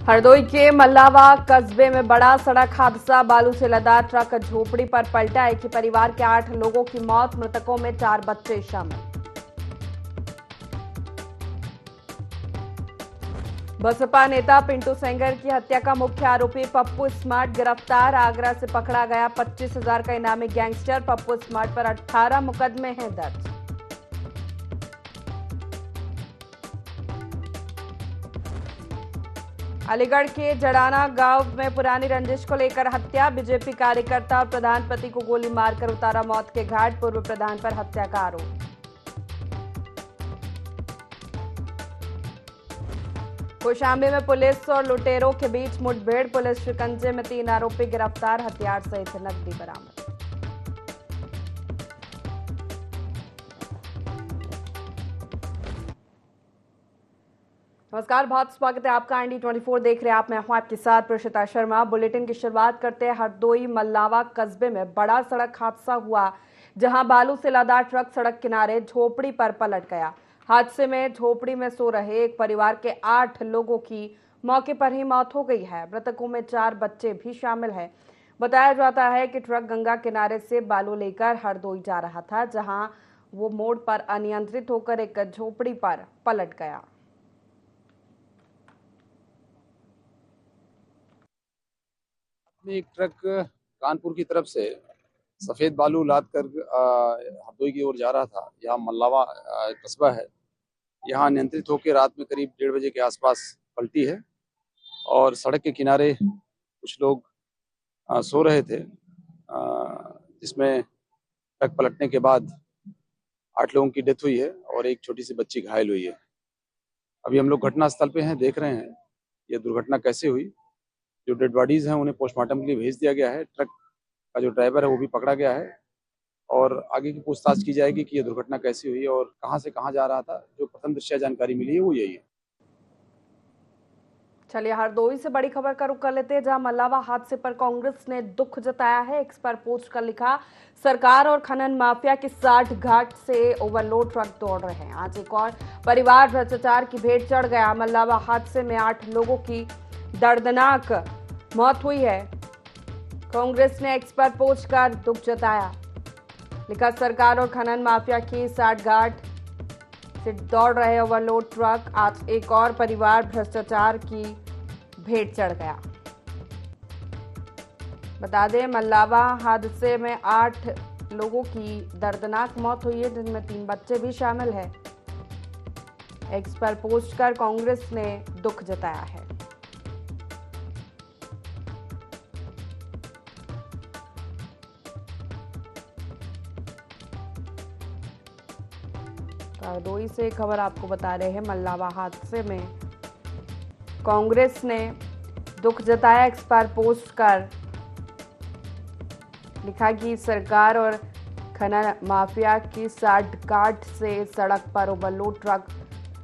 हरदोई के मल्लावा कस्बे में बड़ा सड़क हादसा। बालू से लदा ट्रक झोपड़ी पर पलटा। एक ही परिवार के 8 लोगों की मौत, मृतकों में 4 बच्चे शामिल। बसपा नेता पिंटू सेंगर की हत्या का मुख्य आरोपी पप्पू स्मार्ट गिरफ्तार। आगरा से पकड़ा गया 25,000 का इनामी गैंगस्टर। पप्पू स्मार्ट पर 18 मुकदमे हैं दर्ज। अलीगढ़ के जड़ाना गांव में पुरानी रंजिश को लेकर हत्या। बीजेपी कार्यकर्ता और प्रधान पति को गोली मारकर उतारा मौत के घाट। पूर्व प्रधान पर हत्या का आरोप। कौशाम्बी में पुलिस और लुटेरों के बीच मुठभेड़। पुलिस शिकंजे में 3 आरोपी गिरफ्तार। हथियार सहित नकदी बरामद। नमस्कार, बहुत स्वागत है आपका। IND24 देख रहे हैं आप। मैं हूं आपके साथ प्रशिता शर्मा। बुलेटिन की शुरुआत करते हैं। हरदोई मल्लावा कस्बे में बड़ा सड़क हादसा हुआ, जहां बालू से लदा ट्रक सड़क किनारे झोपड़ी पर पलट गया। हादसे में झोपड़ी में सो रहे एक परिवार के 8 लोगों की मौके पर ही मौत हो गई है। मृतकों में 4 बच्चे भी शामिल हैं। बताया जाता है कि ट्रक गंगा किनारे से बालू लेकर हरदोई जा रहा था, जहां वो मोड़ पर अनियंत्रित होकर एक झोपड़ी पर पलट गया। एक ट्रक कानपुर की तरफ से सफेद बालू लाद कर हरदोई की ओर जा रहा था। यहाँ मल्लावा कस्बा है। यहाँ नियंत्रित होकर रात में करीब 1:30 बजे के आसपास पलटी है और सड़क के किनारे कुछ लोग सो रहे थे, जिसमें ट्रक पलटने के बाद 8 लोगों की डेथ हुई है और एक छोटी सी बच्ची घायल हुई है। अभी हम लोग घटनास्थल पे हैं, देख रहे हैं ये दुर्घटना कैसे हुई। जो डेड बॉडीज हैं उन्हें पोस्टमार्टम के लिए भेज दिया गया है। ट्रक का जो ड्राइवर है वो भी पकड़ा गया है और आगे की पूछताछ की जाएगी कि यह दुर्घटना कैसी हुई और कहां से कहां जा रहा था। जो प्रथम दृष्टया जानकारी मिली है वो यही है। चलिए, हरदोई से बड़ी खबर का रुख कर लेते हैं, जहां मल्लावा हादसे पर कांग्रेस ने दुख जताया है। एक्स पर पोस्ट कर लिखा, सरकार और खनन माफिया के 60 घाट से ओवरलोड ट्रक दौड़ रहे हैं। आज एक और परिवार भ्रष्टाचार की भेंट चढ़ गया। मल्लावा हादसे में 8 लोगों की दर्दनाक मौत हुई है। कांग्रेस ने एक्स पर पोस्ट कर दुख जताया। लिखा, सरकार और खनन माफिया की 60 घाट से दौड़ रहे ओवरलोड ट्रक। आज एक और परिवार भ्रष्टाचार की भेंट चढ़ गया। बता दें, मल्लावा हादसे में 8 लोगों की दर्दनाक मौत हुई है, जिनमें 3 बच्चे भी शामिल हैं। एक्स पर पोस्ट कर कांग्रेस ने दुख जताया है। हरदोई से खबर आपको बता रहे हैं। मल्लावा हादसे में कांग्रेस ने दुख जताया। एक्स पर पोस्ट कर लिखा कि सरकार और खनन माफिया की 60 घाट से सड़क पर ओवरलोड ट्रक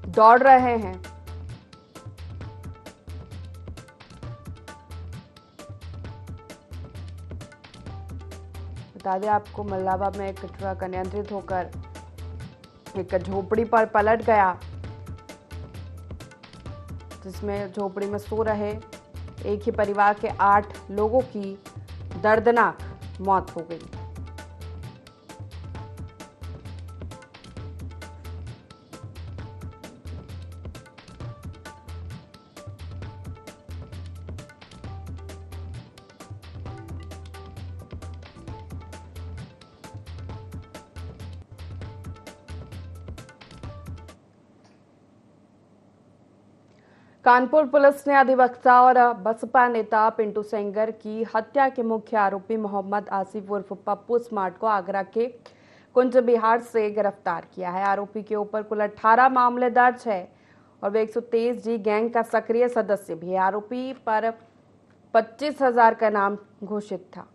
दौड़ रहे हैं। बता दें आपको, मल्लावा में एक ट्रक अनियंत्रित होकर एक झोपड़ी पर पलट गया, जिसमें झोपड़ी में सो रहे एक ही परिवार के 8 लोगों की दर्दनाक मौत हो गई। कानपुर पुलिस ने अधिवक्ता और बसपा नेता पिंटू सेंगर की हत्या के मुख्य आरोपी मोहम्मद आसिफ उर्फ पप्पू स्मार्ट को आगरा के कुंज बिहार से गिरफ्तार किया है। आरोपी के ऊपर कुल 18 मामले दर्ज है और वे 123 जी गैंग का सक्रिय सदस्य भी है। आरोपी पर 25,000 का इनाम घोषित था।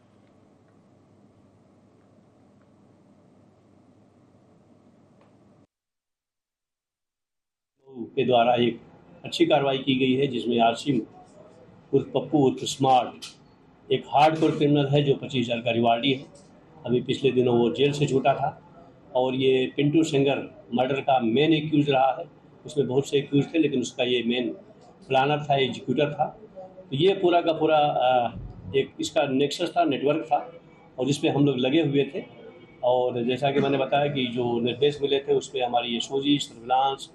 के द्वारा एक अच्छी कार्रवाई की गई है, जिसमें आसिफ उर्फ पप्पू उर्फ स्मार्ट एक हार्डकोर क्रिमिनल है जो 25,000 का रिवार्डी है। अभी पिछले दिनों वो जेल से छूटा था और ये पिंटू सेंगर मर्डर का मेन एक्यूज रहा है। उसमें बहुत से एक्यूज थे, लेकिन उसका ये मेन प्लानर था, एग्जीक्यूटर था। तो ये पूरा का पूरा एक इसका नेक्सस था, नेटवर्क था, और जिस पे हम लोग लगे हुए थे। और जैसा कि मैंने बताया कि जो निर्देश मिले थे उस पर हमारी एसओजी, सर्विलांस,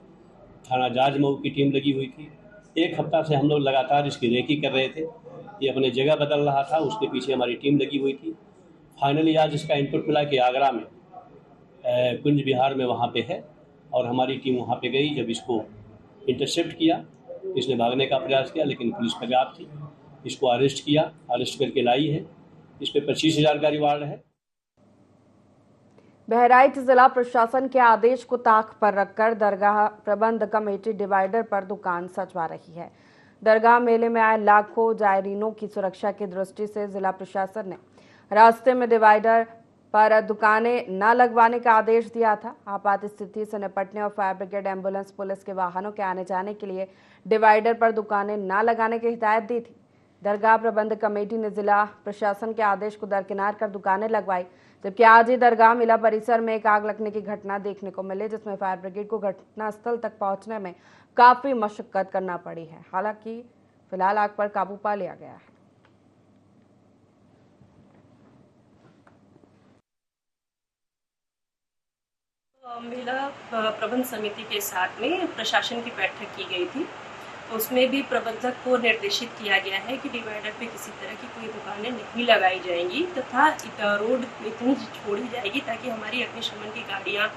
थाना जांच मऊ की टीम लगी हुई थी। एक हफ्ता से हम लोग लगातार इसकी रेकी कर रहे थे। ये अपने जगह बदल रहा था, उसके पीछे हमारी टीम लगी हुई थी। फाइनली आज इसका इनपुट मिला कि आगरा में, कुंज बिहार में वहाँ पे है, और हमारी टीम वहाँ पे गई। जब इसको इंटरसेप्ट किया, इसने भागने का प्रयास किया, लेकिन पुलिस पर्याप्त थी। इसको अरेस्ट किया, अरेस्ट करके लाई है। इस पे 25,000 का रिवार्ड है। बहराइच जिला प्रशासन के आदेश को ताक पर रखकर दरगाह प्रबंध कमेटी डिवाइडर पर दुकान सजवा रही है। दरगाह मेले में आए लाखों जायरीनों की सुरक्षा की दृष्टि से जिला प्रशासन ने रास्ते में डिवाइडर पर दुकानें न लगवाने का आदेश दिया था। आपात स्थिति से निपटने और फायर ब्रिगेड, एम्बुलेंस, पुलिस के वाहनों के आने जाने के लिए डिवाइडर पर दुकानें न लगाने की हिदायत दी थी। दरगाह प्रबंध कमेटी ने जिला प्रशासन के आदेश को दरकिनार कर दुकानें लगवाई, जबकि आज ही दरगाह मेला परिसर में एक आग लगने की घटना देखने को मिली, जिसमें फायर ब्रिगेड को घटनास्थल तक पहुंचने में काफी मशक्कत करना पड़ी है। हालांकि फिलहाल आग पर काबू पा लिया गया है। मेला प्रबंध समिति के साथ में प्रशासन की बैठक की गई थी। उसमें भी प्रबंधक को निर्देशित किया गया है कि डिवाइडर पे किसी तरह की कोई दुकानें नहीं लगाई जाएंगी तथा रोड इतनी छोड़ी जाएगी ताकि हमारी अग्निशमन की गाड़ियां,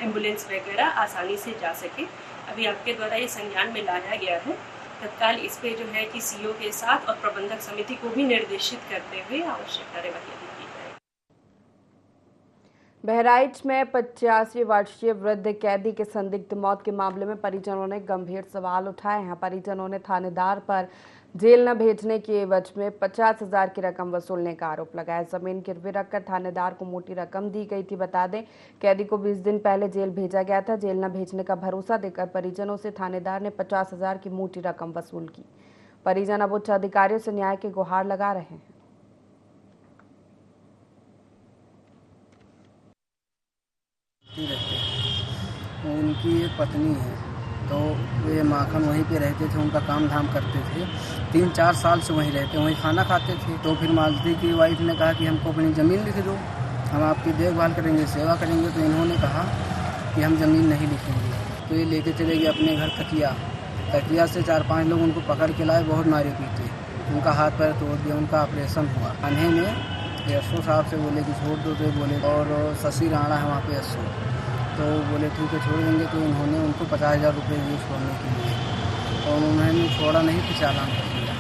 एम्बुलेंस वगैरह आसानी से जा सके। अभी आपके द्वारा ये संज्ञान में लाया गया है। तत्काल इस पे जो है कि सीओ के साथ और प्रबंधक समिति को भी निर्देशित करते हुए आवश्यक कार्यवाही की जाए। बहराइच में 85 वर्षीय वृद्ध कैदी के संदिग्ध मौत के मामले में परिजनों ने गंभीर सवाल उठाए हैं। परिजनों ने थानेदार पर जेल न भेजने की एवज में 50,000 की रकम वसूलने का आरोप लगाया। जमीन गिरवी रखकर थानेदार को मोटी रकम दी गई थी। बता दें, कैदी को 20 दिन पहले जेल भेजा गया था। जेल न भेजने का भरोसा देकर परिजनों से थानेदार ने 50,000 की मोटी रकम वसूल की। परिजन अब उच्च अधिकारियों से न्याय की गुहार लगा रहे हैं। उनकी एक पत्नी है, तो वे माखन वहीं पे रहते थे, उनका काम धाम करते थे। 3-4 साल से वहीं रहते, वहीं खाना खाते थे। तो फिर मालती की वाइफ ने कहा कि हमको अपनी ज़मीन लिख दो, हम आपकी देखभाल करेंगे, सेवा करेंगे। तो इन्होंने कहा कि हम ज़मीन नहीं लिखेंगे। तो ये लेके चले गए अपने घर तकिया से 4-5 लोग उनको पकड़ के लाए, बहुत मारे पीटे, उनका हाथ पैर तोड़ दिया, उनका ऑपरेशन हुआ। थाने में एसओ साहब से बोले कि छोड़ दो, तो बोले, और शशि राणा है वहाँ पे एसओ, तो बोले ठीक है छोड़ देंगे। तो इन्होंने उनको 50,000 रुपये दिए छोड़ने के लिए, और उन्होंने छोड़ा नहीं तो चालान कर दिया।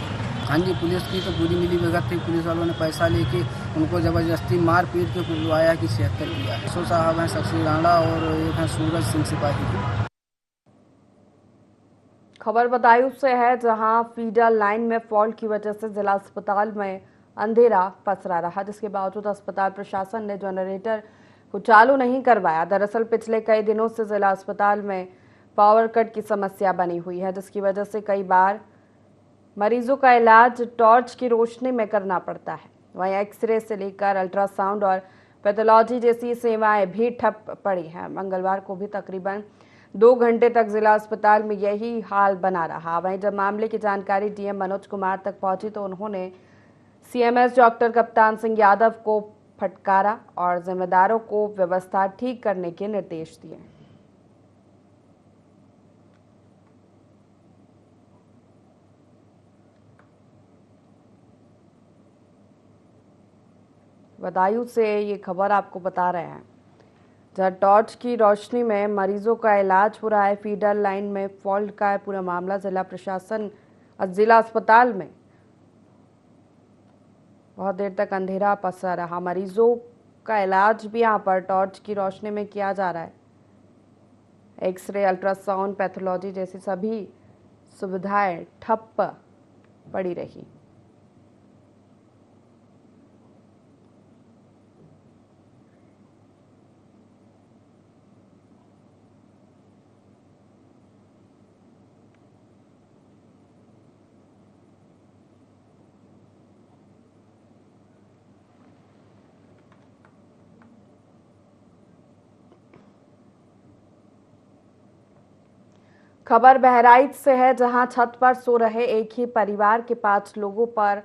हाँ जी, पुलिस की तो पूरी मिली भगत थी। पुलिस वालों ने पैसा लेके उनको ज़बरदस्ती मार पीट के बुलवाया कि 76 किया। एसओ साहब हैं शशि राणा और एक हैं सूरज सिंह सिपाही। खबर बदायूं से है, जहां फीडर लाइन में फॉल्ट की वजह से जिला अस्पताल में अंधेरा पसरा रहा, जिसके बावजूद अस्पताल प्रशासन ने जनरेटर को चालू नहीं करवाया। दरअसल पिछले कई दिनों से जिला अस्पताल में पावर कट की समस्या बनी हुई है, जिसकी वजह से कई बार मरीजों का इलाज टॉर्च की रोशनी में करना पड़ता है। वहीं एक्सरे से लेकर अल्ट्रासाउंड और पैथोलॉजी जैसी सेवाएं भी ठप पड़ी हैं। मंगलवार को भी तकरीबन 2 घंटे तक जिला अस्पताल में यही हाल बना रहा। वहीं जब मामले की जानकारी डीएम मनोज कुमार तक पहुंची तो उन्होंने सीएमएस डॉक्टर कप्तान सिंह यादव को फटकारा और जिम्मेदारों को व्यवस्था ठीक करने के निर्देश दिए। बदायूं से ये खबर आपको बता रहे हैं, जहां टॉर्च की रोशनी में मरीजों का इलाज हो रहा है। फीडर लाइन में फॉल्ट का है पूरा मामला। जिला प्रशासन और जिला अस्पताल में बहुत देर तक अंधेरा पसरा रहा। मरीजों का इलाज भी यहाँ पर टॉर्च की रोशनी में किया जा रहा है। एक्सरे, अल्ट्रासाउंड, पैथोलॉजी जैसी सभी सुविधाएं ठप पड़ी रही। खबर बहराइच से है, जहां छत पर सो रहे एक ही परिवार के 5 लोगों पर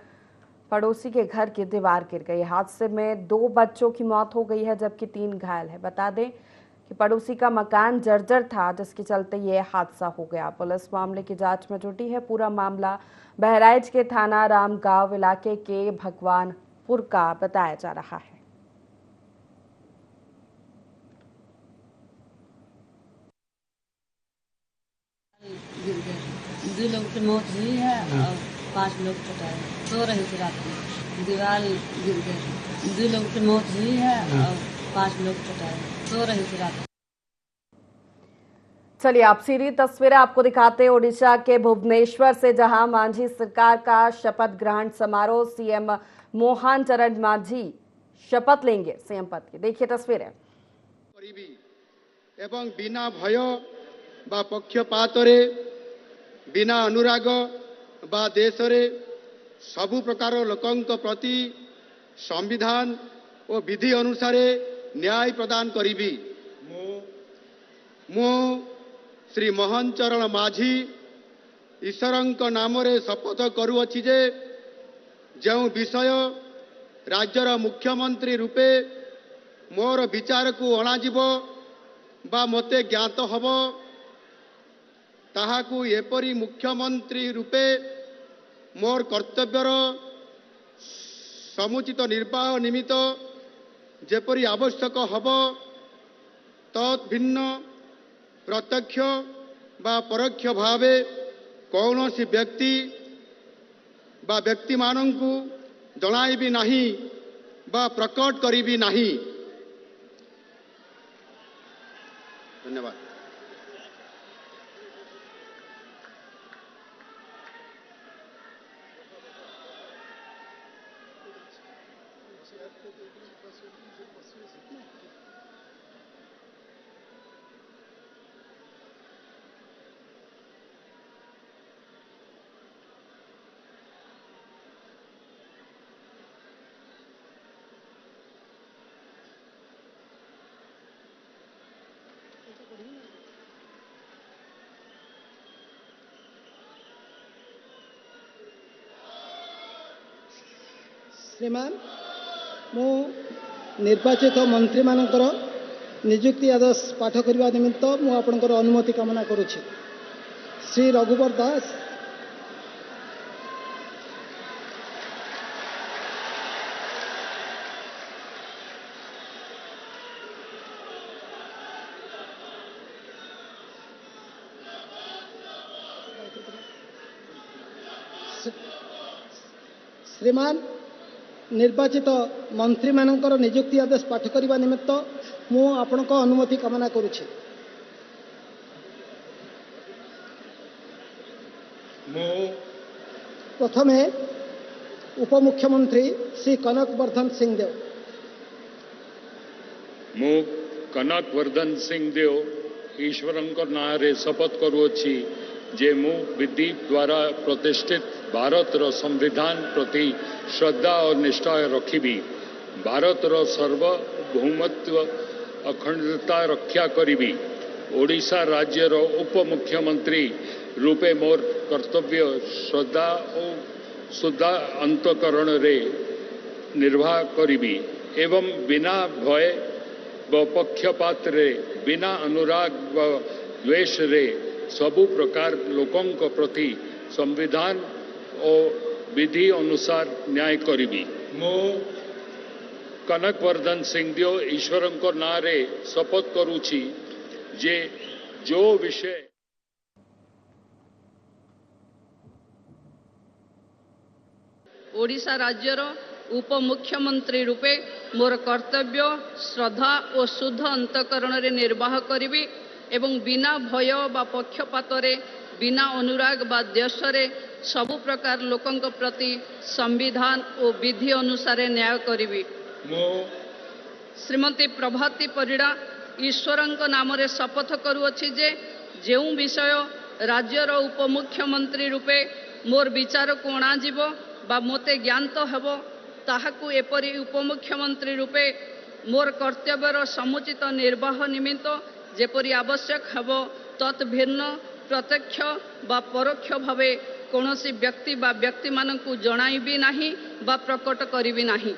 पड़ोसी के घर की दीवार गिर गई। हादसे में 2 बच्चों की मौत हो गई है, जबकि 3 घायल है। बता दें कि पड़ोसी का मकान जर्जर था, जिसके चलते ये हादसा हो गया। पुलिस मामले की जांच में जुटी है। पूरा मामला बहराइच के थाना रामगांव इलाके के भगवानपुर का बताया जा रहा है। गिर गए, 2 लोग की मौत हुई है और 5 लोग चटाए। सो रहे थे रात में, दीवार गिर गई, 2 लोग की मौत हुई है और 5 लोग चटाए। सो रहे थे रात में। चलिए आप सीधी तस्वीरें आपको दिखाते हैं ओडिशा के भुवनेश्वर से, जहां मांझी सरकार का शपथ ग्रहण समारोह। सीएम मोहन चरण मांझी शपथ लेंगे सीएम पद की। देखिए तस्वीरें। एवं बिना भय बा पक्षपातरे बिना अनुराग बा देश रे सबु प्रकार लोकंक प्रति संविधान और विधि अनुसार न्याय प्रदान करी। मु श्री मोहन चरण माझी ईश्वरंक नाम रे शपथ करुअछि जे जो विषय राज्यर मुख्यमंत्री रूपे मोर विचार को अणाजिब बा मते ज्ञात हब, ताहाकु एपरी मुख्यमंत्री रूपे मोर कर्तव्यर समुचित निर्वाह निमित्त जेपरी आवश्यक हब, तत् भिन्न प्रत्यक्ष बा परोक्ष भावे कौनसी व्यक्ति बा व्यक्ति मानंकु जणाइबी नहीं बा प्रकट करीबी नहीं। धन्यवाद। श्रीमान मु निर्वाचित मंत्री मानकर नियुक्ति आदेश पाठ करने निमित्त मु आपनकर अनुमति कामना करुछि। श्री रघुवर दास श्रीमान निर्वाचित मंत्री मानकर नियुक्ति आदेश पाठ करने निमित्त मु आपनक अनुमति कामना करुछि। प्रथमे उपमुख्यमंत्री श्री कनकवर्धन सिंह देव। मु कनकवर्धन सिंह देव ईश्वरंकर नारे शपथ करुअछि जे मु विधि द्वारा प्रतिष्ठित भारतर संविधान प्रति श्रद्धा और निष्ठा रखिबी, भारतर सार्वभौमत्व अखंडता रक्षा करिबी, ओडिशा राज्यर उपमुख्यमंत्री रूपे मोर कर्तव्य श्रद्धा और शुद्ध अंतकरण रे निर्वाह करिबी एवं बिना भय व पक्षपात रे बिना अनुराग व द्वेष रे सबु प्रकार लोकंक प्रति संविधान और विधि अनुसार न्याय करिबी। मो कनकवर्धन सिंह देव ईश्वरंक नारे शपथ करुछि जे जो विषय ओडिशा राज्यर उपमुख्यमंत्री रूपे मोर कर्तव्य श्रद्धा और शुद्ध अंतकरण रे निर्वाह करिबी एवं बिना भय बा पक्षपातरे बिना अनुराग बा देश रे सबु प्रकार लोकंक प्रति संविधान और विधि अनुसार न्याय करिबी। श्रीमती प्रभाती परिड़ा ईश्वरंक नाम रे शपथ करुअछि जे जेउ विषय राज्यर उपमुख्यमंत्री रूपे मोर विचार को अणाजिब बा मते ज्ञात हेब, ताहाकु एपरी उपमुख्यमंत्री रूपे मोर कर्तव्यर समुचित निर्वाह निमित्त जेपरी आवश्यक हेब, तत् भिन्न प्रत्यक्ष बा परोक्ष भावे कौनसी व्यक्ति बा व्यक्ति मानकु जणाइबी नाही बा प्रकट करिबी नाही।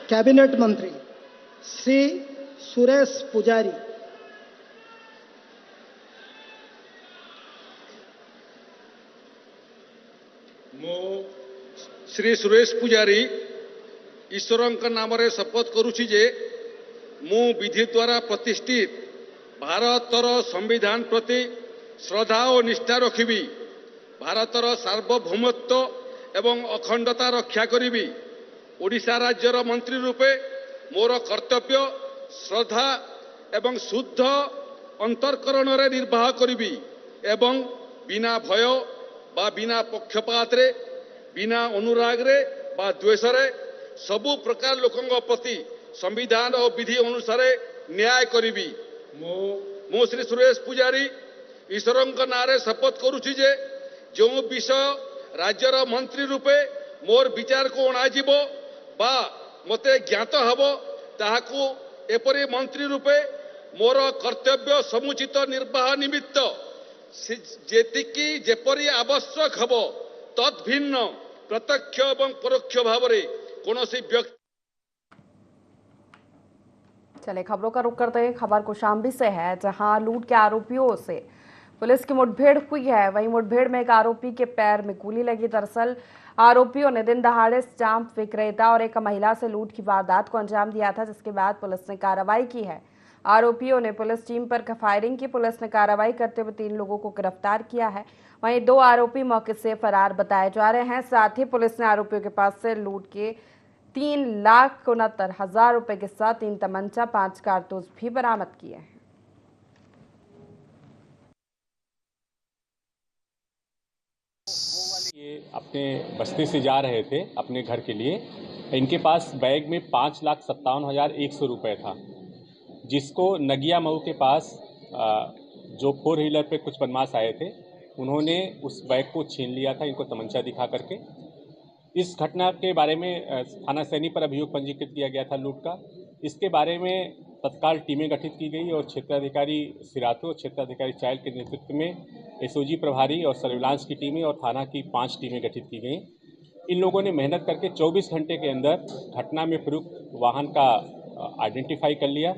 कैबिनेट मंत्री श्री सुरेश पुजारी। मो श्री सुरेश पुजारी ईश्वर नाम शपथ करुछि जे मु विधि द्वारा प्रतिष्ठित भारतर संविधान प्रति श्रद्धा और निष्ठा रखिबी, भारतर सार्वभौमत्व एवं अखंडता रक्षा करिबी, ओडिशा राज्यर मंत्री रूपे मोर कर्तव्य श्रद्धा एवं शुद्ध अंतरकरण रे निर्वाह करिबी एवं बिना भय बा बिना पक्षपात रे बिना अनुराग रे बा द्वेष रे सबु प्रकार लोकंग प्रति संविधान और विधि अनुसार न्याय करिबी। मो श्री सुरेश पुजारी ईश्वर नारे शपथ करुछि जे जो विषय राज्यर मंत्री रूपे मोर विचार को अणाजिबो बा मते ज्ञात हबो ताहाकू एपरि मंत्री रूपे मोर कर्तव्य समुचित निर्वाह निमित्त जेतिकी जेपरि आवश्यक हबो तद्भिन्न प्रत्यक्ष एवं परोक्ष भावरे कोनोसी व्यक्ति। चले खबरों का रुख करते हैं। खबर कौशाम्बी से है, जहां लूट के आरोपियों से पुलिस की मुठभेड़ हुई है। वहीं मुठभेड़ में एक आरोपी के पैर में गोली लगी। दरअसल आरोपियों ने दिन दहाड़े स्टाम्प विक्रेता और एक महिला से लूट की वारदात को अंजाम दिया था, जिसके बाद पुलिस ने कार्रवाई की है। आरोपियों ने पुलिस टीम पर फायरिंग की। पुलिस ने कार्रवाई करते हुए 3 लोगों को गिरफ्तार किया है। वहीं 2 आरोपी मौके से फरार बताए जा रहे हैं। साथ ही पुलिस ने आरोपियों के पास से लूट के 3,69,000 रुपए के साथ 3 तमंचा, 5 कारतूस भी बरामद किए हैं। ये अपने बस्ती से जा रहे थे अपने घर के लिए। इनके पास बैग में 5,57,100 रुपये था, जिसको नगिया मऊ के पास जो 4 व्हीलर पे कुछ बदमाश आए थे, उन्होंने उस बैग को छीन लिया था इनको तमंचा दिखा करके। इस घटना के बारे में थाना सैनी पर अभियोग पंजीकृत किया गया था लूट का। इसके बारे में तत्काल टीमें गठित की गई और क्षेत्राधिकारी सिराथू और क्षेत्राधिकारी चायल के नेतृत्व में एसओजी प्रभारी और सर्विलांस की टीमें और थाना की 5 टीमें गठित की गई। इन लोगों ने मेहनत करके 24 घंटे के अंदर घटना में प्रयुक्त वाहन का आइडेंटिफाई कर लिया।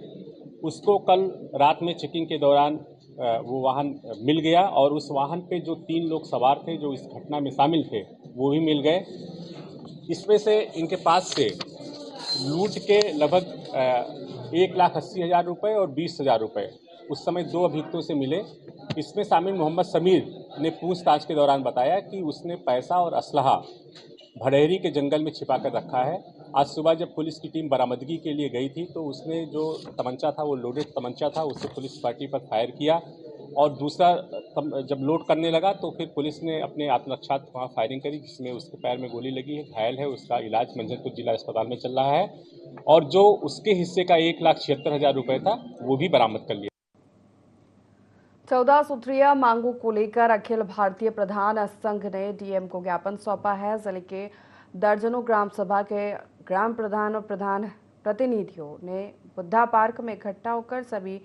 उसको कल रात में चेकिंग के दौरान वो वाहन मिल गया और उस वाहन पे जो 3 लोग सवार थे जो इस घटना में शामिल थे वो भी मिल गए। इसमें से इनके पास से लूट के लगभग 1,80,000 रुपये और 20,000 रुपये उस समय 2 अभियुक्तों से मिले। इसमें शामिल मोहम्मद समीर ने पूछताछ के दौरान बताया कि उसने पैसा और असलहा भड़ेहरी के जंगल में छिपा कर रखा है। आज सुबह जब पुलिस की टीम बरामदगी के लिए गई थी तो उसने जो तमंचा था वो लोडेड तमंचा था, उससे पुलिस पार्टी पर फायर किया और दूसरा जब लोड करने लगा तो फिर पुलिस ने अपने आत्मरक्षार्थ वहाँ फायरिंग करी, जिसमें उसके पैर में गोली लगी है, घायल है। उसका इलाज मंझनपुर जिला अस्पताल में चल रहा है और जो उसके हिस्से का 1,76,000 रुपये था वो भी बरामद कर लिया। 14 सूत्रीय मांगों को लेकर अखिल भारतीय प्रधान संघ ने डीएम को ज्ञापन सौंपा है। जिले के दर्जनों ग्राम सभा के ग्राम प्रधान और प्रधान प्रतिनिधियों ने बुद्धा पार्क में इकट्ठा होकर सभी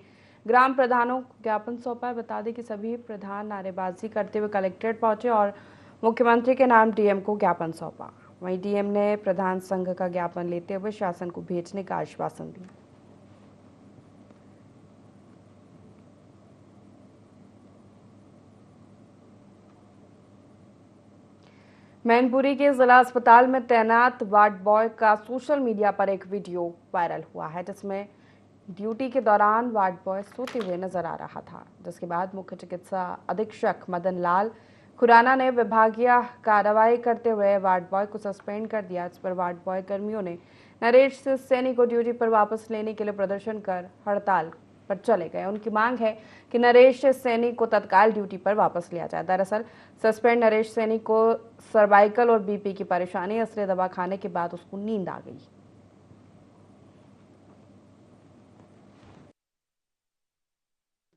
ग्राम प्रधानों को ज्ञापन सौंपा है। बता दें कि सभी प्रधान नारेबाजी करते हुए कलेक्ट्रेट पहुंचे और मुख्यमंत्री के नाम डीएम को ज्ञापन सौंपा। वहीं डीएम ने प्रधान संघ का ज्ञापन लेते हुए शासन को भेजने का आश्वासन दिया। मैनपुरी के जिला अस्पताल में तैनात वार्ड बॉय का सोशल मीडिया पर एक वीडियो वायरल हुआ है, जिसमें ड्यूटी के दौरान वार्ड बॉय सोते हुए नजर आ रहा था, जिसके बाद मुख्य चिकित्सा अधीक्षक मदन लाल खुराना ने विभागीय कार्रवाई करते हुए वार्ड बॉय को सस्पेंड कर दिया। इस पर वार्ड बॉय कर्मियों ने नरेश सैनी को ड्यूटी पर वापस लेने के लिए प्रदर्शन कर हड़ताल पर चले गए। उनकी मांग है कि नरेश सैनी को तत्काल ड्यूटी पर वापस लिया जाए। दरअसल सस्पेंड नरेश सैनी को सर्वाइकल और बीपी की परेशानी है, इसलिए दवा खाने के बाद उसको नींद आ गई।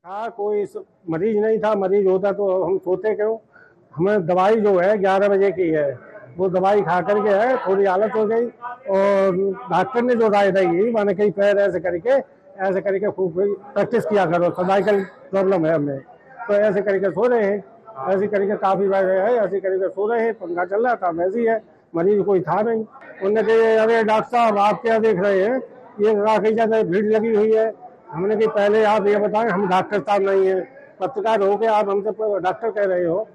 हाँ, कोई मरीज नहीं था। मरीज होता तो हम सोते क्यों। हमें दवाई जो है 11 बजे की है, वो दवाई खा करके है थोड़ी हालत हो गई, और डॉक्टर ने जो राय दी मैंने कहीं पैर ऐसे करके खूब प्रैक्टिस किया करो, सर्वाइकल प्रॉब्लम है हमें, तो ऐसे करके सो रहे हैं, ऐसे करके काफी बार है ऐसे करके सो रहे हैं, पंखा चल रहा था वैसे ही है, मरीज कोई था नहीं। उन्होंने कहा अरे डॉक्टर साहब आप क्या देख रहे हैं, ये काफी ज्यादा भीड़ लगी हुई है। हमने कहा पहले आप ये बताएं, हम डॉक्टर साहब नहीं है, पत्रकार हो के आप हमसे डॉक्टर कह रहे हो।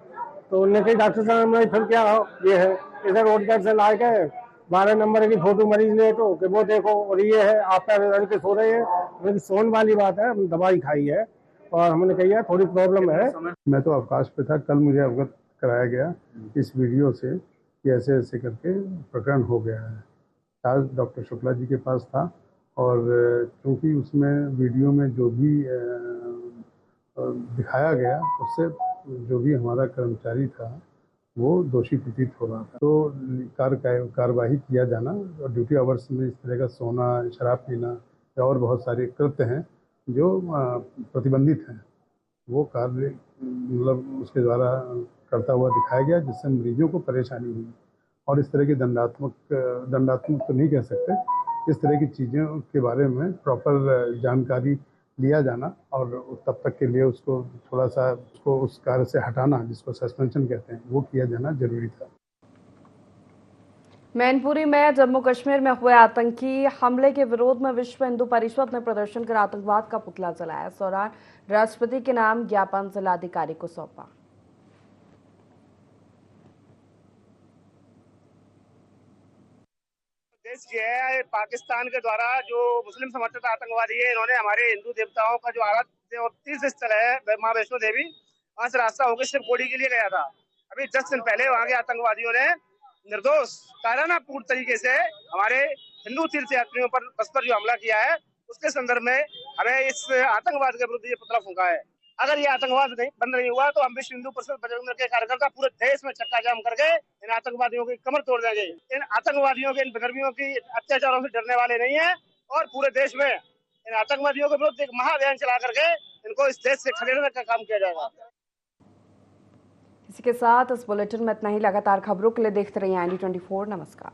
तो उन्होंने कहा डॉक्टर साहब नहीं फिर क्या हो, ये है इधर रोड पर से ला के 12 नंबर की फोटो मरीज ले तो कि वो देखो और ये है आप पैर के सो रहे हैं। सोन वाली बात है, दवाई खाई है और हमने कही थोड़ी प्रॉब्लम है। मैं तो अवकाश पे था, कल मुझे अवगत कराया गया इस वीडियो से कि ऐसे ऐसे करके प्रकरण हो गया है। आज डॉक्टर शुक्ला जी के पास था और क्योंकि उसमें वीडियो में जो भी दिखाया गया उससे जो भी हमारा कर्मचारी था वो दोषी प्रतीत हो रहा था, तो कार्रवाई किया जाना और ड्यूटी आवर्स में इस तरह का सोना, शराब पीना या और बहुत सारे कृत्य हैं जो प्रतिबंधित हैं, वो कार्य मतलब उसके द्वारा करता हुआ दिखाया गया, जिससे मरीजों को परेशानी हुई। और इस तरह की दंडात्मक तो नहीं कह सकते, इस तरह की चीज़ों के बारे में प्रॉपर जानकारी लिया जाना और तब तक के लिए उसको थोड़ा सा उस कार्य से हटाना, जिसको सस्पेंशन कहते हैं, वो किया जाना जरूरी था। मैनपुरी में जम्मू कश्मीर में हुए आतंकी हमले के विरोध में विश्व हिंदू परिषद ने प्रदर्शन कर आतंकवाद का पुतला जलाया। इस दौरान राष्ट्रपति के नाम ज्ञापन जिलाधिकारी को सौंपा। देश ये है पाकिस्तान के द्वारा जो मुस्लिम समर्थित आतंकवादी है, इन्होंने हमारे हिंदू देवताओं का जो आराध्य और तीर्थ स्थल है मां वैष्णो देवी, वहां से रास्ता होकर शिवकोड़ी के लिए गया था। अभी 10 दिन पहले वहां के आतंकवादियों ने निर्दोष कायरानापूर्ण तरीके से हमारे हिंदू तीर्थ यात्रियों पर बस पर जो हमला किया है, उसके संदर्भ में हमें इस आतंकवाद के विरुद्ध ये पुतला फूंका है। अगर ये आतंकवाद बंद नहीं हुआ तो हम विश्व हिंदू परिषद बजरंग दल के कार्यकर्ता पूरे देश में चक्का जाम करके इन आतंकवादियों की कमर तोड़ देंगे। इन आतंकवादियों के, इन विधर्मियों की अत्याचारों से डरने वाले नहीं है और पूरे देश में इन आतंकवादियों के विरुद्ध एक महाअभियान चला करके इनको इस देश से खदेड़ने का काम किया जाएगा। इसी के साथ इस बुलेटिन में इतना ही। लगातार खबरों के लिए देखते रहिए IND24। नमस्कार।